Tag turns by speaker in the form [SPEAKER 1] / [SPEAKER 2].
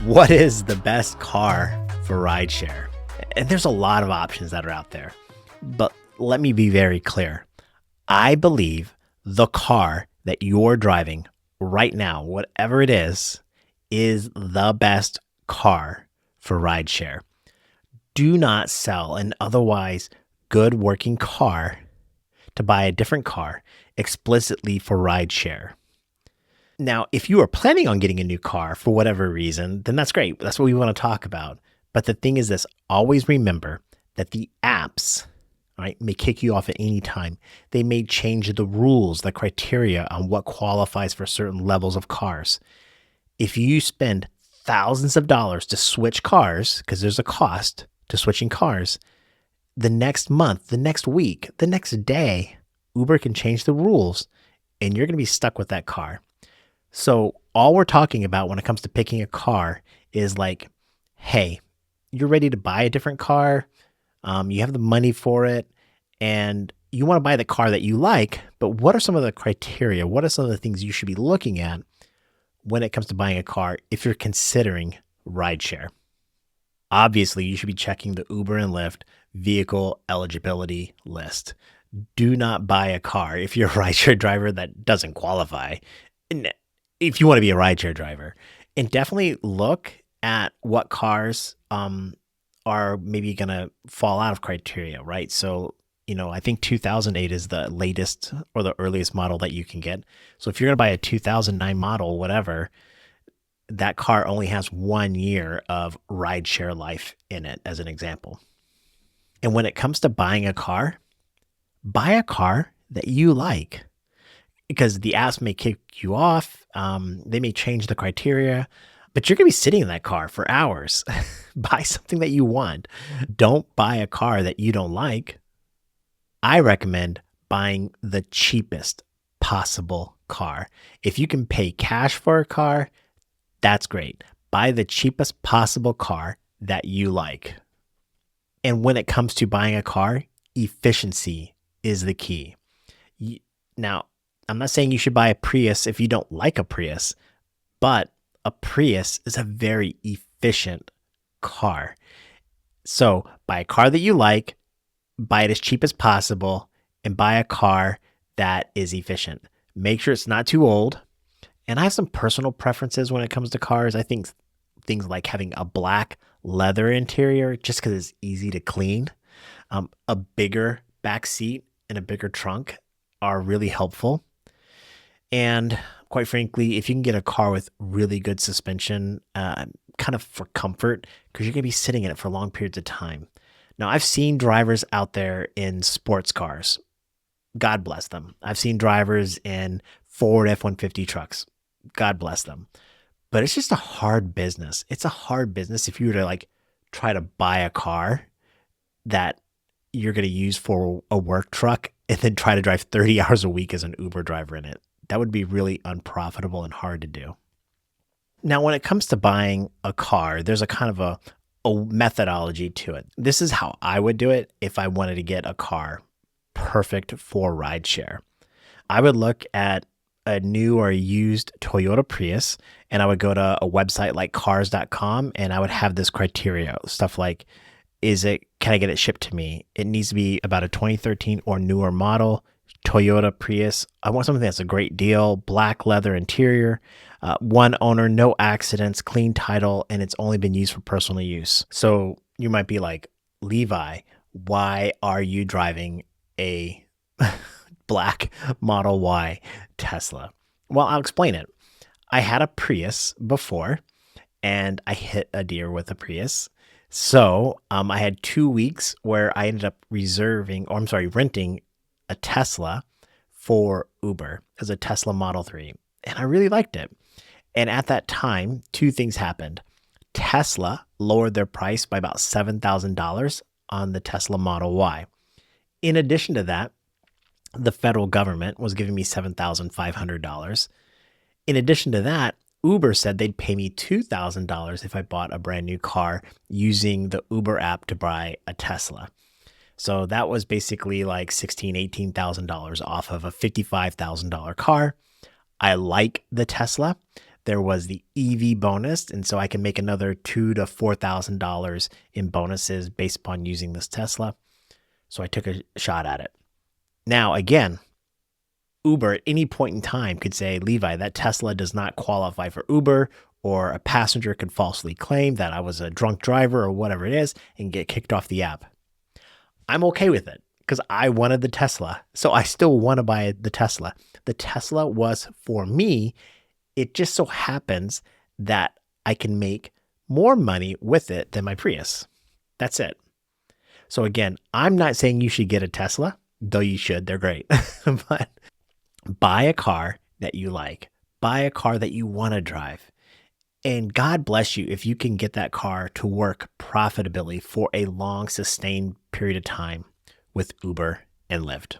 [SPEAKER 1] What is the best car for rideshare? And there's a lot of options that are out there. But let me be very clear. I believe the car that you're driving right now, whatever it is the best car for rideshare. Do not sell an otherwise good working car to buy a different car explicitly for rideshare. Now, if you are planning on getting a new car for whatever reason, then that's great. That's what we want to talk about. But the thing is this, always remember that the apps, right, may kick you off at any time. They may change the rules, the criteria on what qualifies for certain levels of cars. If you spend thousands of dollars to switch cars, because there's a cost to switching cars, the next month, the next week, the next day, Uber can change the rules and you're going to be stuck with that car. So all we're talking about when it comes to picking a car is like, hey, you're ready to buy a different car. You have the money for it and you want to buy the car that you like, but what are some of the criteria? What are some of the things you should be looking at when it comes to buying a car if you're considering rideshare? Obviously, you should be checking the Uber and Lyft vehicle eligibility list. Do not buy a car if you're a rideshare driver that doesn't qualify. And if you want to be a rideshare driver, and definitely look at what cars are maybe going to fall out of criteria, right? So, I think 2008 is the latest or the earliest model that you can get. So if you're going to buy a 2009 model, whatever, that car only has 1 year of rideshare life in it, as an example. And when it comes to buying a car, buy a car that you like. Because the apps may kick you off, they may change the criteria, but you're going to be sitting in that car for hours. Buy something that you want. Don't buy a car that you don't like. I recommend buying the cheapest possible car. If you can pay cash for a car, that's great. Buy the cheapest possible car that you like. And when it comes to buying a car, efficiency is the key. Now, I'm not saying you should buy a Prius if you don't like a Prius, but a Prius is a very efficient car. So buy a car that you like, buy it as cheap as possible, and buy a car that is efficient. Make sure it's not too old. And I have some personal preferences when it comes to cars. I think things like having a black leather interior, just because it's easy to clean, a bigger back seat and a bigger trunk are really helpful. And quite frankly, if you can get a car with really good suspension, kind of for comfort, because you're going to be sitting in it for long periods of time. Now, I've seen drivers out there in sports cars. God bless them. I've seen drivers in Ford F-150 trucks. God bless them. But it's just a hard business. It's a hard business if you were to try to buy a car that you're going to use for a work truck and then try to drive 30 hours a week as an Uber driver in it. That would be really unprofitable and hard to do. Now, when it comes to buying a car, there's a kind of a methodology to it. This is how I would do it if I wanted to get a car perfect for rideshare. I would look at a new or used Toyota Prius, and I would go to a website like cars.com, and I would have this criteria, stuff like, can I get it shipped to me? It needs to be about a 2013 or newer model. Toyota Prius. I want something that's a great deal, black leather interior, one owner, no accidents, clean title, and it's only been used for personal use. So you might be like, Levi, why are you driving a black Model Y Tesla? Well, I'll explain it. I had a Prius before and I hit a deer with a Prius. So I had 2 weeks where I ended up renting a Tesla for Uber as a Tesla Model 3. And I really liked it. And at that time, two things happened. Tesla lowered their price by about $7,000 on the Tesla Model Y. In addition to that, the federal government was giving me $7,500. In addition to that, Uber said they'd pay me $2,000 if I bought a brand new car using the Uber app to buy a Tesla. So that was basically like $16,000, $18,000 off of a $55,000 car. I like the Tesla, there was the EV bonus. And so I can make another $2,000 to $4,000 in bonuses based upon using this Tesla. So I took a shot at it. Now, again, Uber at any point in time could say, Levi, that Tesla does not qualify for Uber, or a passenger could falsely claim that I was a drunk driver or whatever it is and get kicked off the app. I'm okay with it because I wanted the Tesla. So I still want to buy the Tesla. The Tesla was for me. It just so happens that I can make more money with it than my Prius. That's it. So again, I'm not saying you should get a Tesla, though you should. They're great. But buy a car that you like. Buy a car that you want to drive. And God bless you if you can get that car to work profitably for a long, sustained period of time with Uber and Lyft.